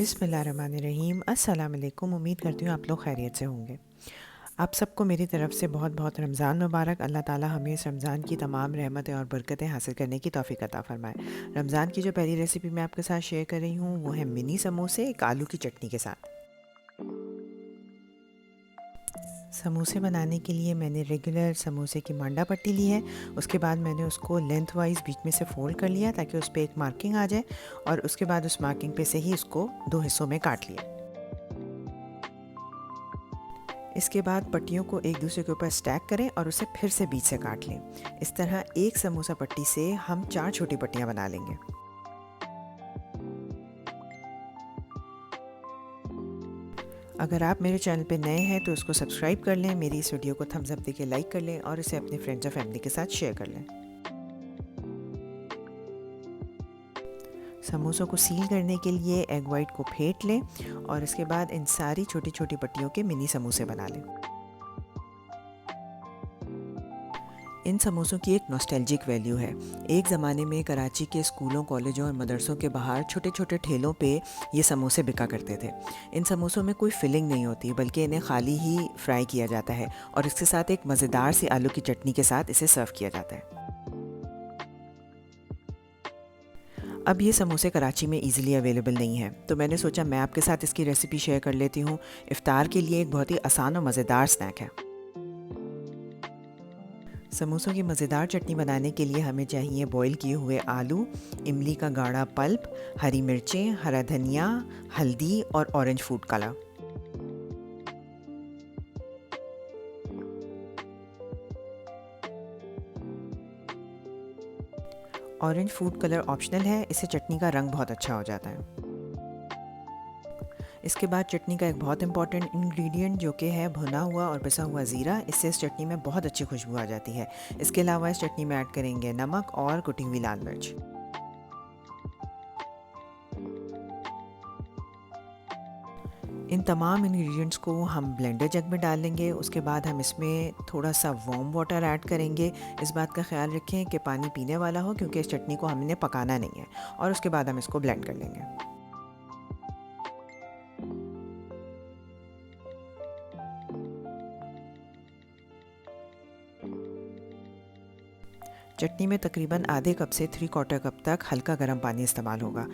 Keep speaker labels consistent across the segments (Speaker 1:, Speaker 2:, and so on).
Speaker 1: बिस्मिल्लाहिर्रहमानिर्रहीम। अस्सलाम वालेकुम। उम्मीद करती हूँ आप लोग खैरियत से होंगे। आप सबको मेरी तरफ़ से बहुत बहुत रमज़ान मुबारक। अल्लाह ताला हमें इस रमज़ान की तमाम रहमतें और बरकतें हासिल करने की तौफ़ीक अता फ़रमाए। रमज़ान की जो पहली रेसिपी मैं आपके साथ शेयर कर रही हूँ वो है मिनी समोसे एक आलू की चटनी के साथ। समोसे बनाने के लिए मैंने रेगुलर समोसे की मांडा पट्टी ली है। उसके बाद मैंने उसको लेंथ वाइज बीच में से फ़ोल्ड कर लिया ताकि उस पे एक मार्किंग आ जाए, और उसके बाद उस मार्किंग पे से ही उसको 2 हिस्सों में काट लिया। इसके बाद पट्टियों को एक दूसरे के ऊपर स्टैक करें और उसे फिर से बीच से काट लें। इस तरह एक समोसा पट्टी से हम 4 छोटी पट्टियाँ बना लेंगे। अगर आप मेरे चैनल पे नए हैं तो उसको सब्सक्राइब कर लें, मेरी इस वीडियो को थम्स अप देके लाइक कर लें और इसे अपने फ्रेंड्स और फैमिली के साथ शेयर कर लें। समोसों को सील करने के लिए एग वाइट को फेंट लें और इसके बाद इन सारी छोटी छोटी पट्टियों के मिनी समोसे बना लें। इन समोसों की एक नॉस्टैल्जिक वैल्यू है। एक ज़माने में कराची के स्कूलों, कॉलेजों और मदरसों के बाहर छोटे छोटे ठेलों पे ये समोसे बिका करते थे। इन समोसों में कोई फिलिंग नहीं होती, बल्कि इन्हें खाली ही फ्राई किया जाता है और इसके साथ एक मज़ेदार सी आलू की चटनी के साथ इसे सर्व किया जाता है। अब ये समोसे कराची में इजीली अवेलेबल नहीं है, तो मैंने सोचा मैं आपके साथ इसकी रेसिपी शेयर कर लेती हूँ। इफ्तार के लिए एक बहुत ही आसान और मज़ेदार स्नैक है। समोसों की मज़ेदार चटनी बनाने के लिए हमें चाहिए बॉईल किए हुए आलू, इमली का गाढ़ा पल्प, हरी मिर्चें, हरा धनिया, हल्दी और orange food colour. Orange food colour optional है, इससे चटनी का रंग बहुत अच्छा हो जाता है। इसके बाद चटनी का एक बहुत इंपॉर्टेंट इंग्रेडिएंट जो कि है भुना हुआ और पिसा हुआ ज़ीरा, इससे इस चटनी में बहुत अच्छी खुशबू आ जाती है। इसके अलावा इस चटनी में ऐड करेंगे नमक और कुटी हुई लाल मिर्च। इन तमाम इंग्रेडिएंट्स को हम ब्लेंडर जग में डाल लेंगे। उसके बाद हम इसमें थोड़ा सा वार्म वाटर ऐड करेंगे। इस बात का ख्याल रखें कि पानी पीने वाला हो, क्योंकि इस चटनी को हमने पकाना नहीं है। और उसके बाद हम इसको ब्लेंड कर लेंगे। चटनी में तकरीबन आधे कप से 3/4 कप तक हल्का गर्म पानी इस्तेमाल होगा।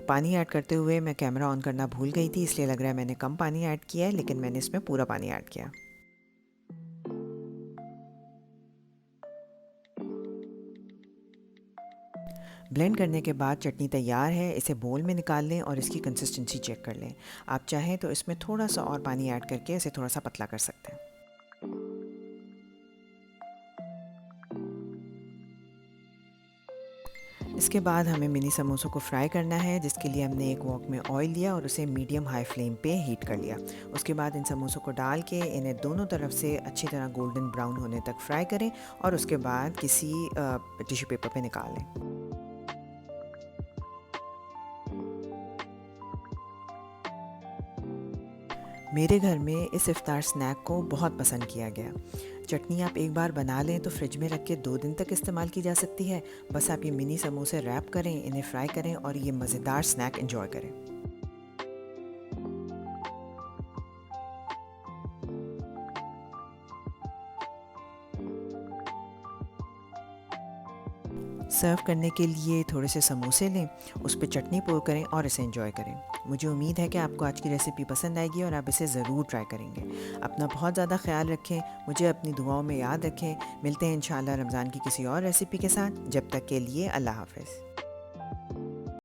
Speaker 1: पानी ऐड करते हुए मैं कैमरा ऑन करना भूल गई थी, इसलिए लग रहा है मैंने कम पानी ऐड किया है, लेकिन मैंने इसमें पूरा पानी ऐड किया। ब्लेंड करने के बाद चटनी तैयार है। इसे बोल में निकाल लें और इसकी कंसिस्टेंसी चेक कर लें। आप चाहें तो इसमें थोड़ा सा और पानी ऐड करके इसे थोड़ा सा पतला कर सकते हैं। इसके बाद हमें मिनी समोसों को फ्राई करना है, जिसके लिए हमने एक वॉक में ऑयल लिया और उसे मीडियम हाई फ्लेम पे हीट कर लिया। उसके बाद इन समोसों को डाल के इन्हें दोनों तरफ से अच्छी तरह गोल्डन ब्राउन होने तक फ्राई करें और उसके बाद किसी टिश्यू पेपर पे निकाल लें। मेरे घर में इस इफ्तार स्नैक को बहुत पसंद किया गया। चटनी आप एक बार बना लें तो फ्रिज में रख के 2 दिन तक इस्तेमाल की जा सकती है। बस आप ये मिनी समोसे रैप करें, इन्हें फ्राई करें और ये मज़ेदार स्नैक एंजॉय करें। सर्व करने के लिए थोड़े से समोसे लें, उस पर चटनी पोर करें और इसे एंजॉय करें। मुझे उम्मीद है कि आपको आज की रेसिपी पसंद आएगी और आप इसे ज़रूर ट्राई करेंगे। अपना बहुत ज़्यादा ख्याल रखें, मुझे अपनी दुआओं में याद रखें। मिलते हैं इंशाल्लाह रमज़ान की किसी और रेसिपी के साथ। जब तक के लिए अल्लाह हाफ़िज़।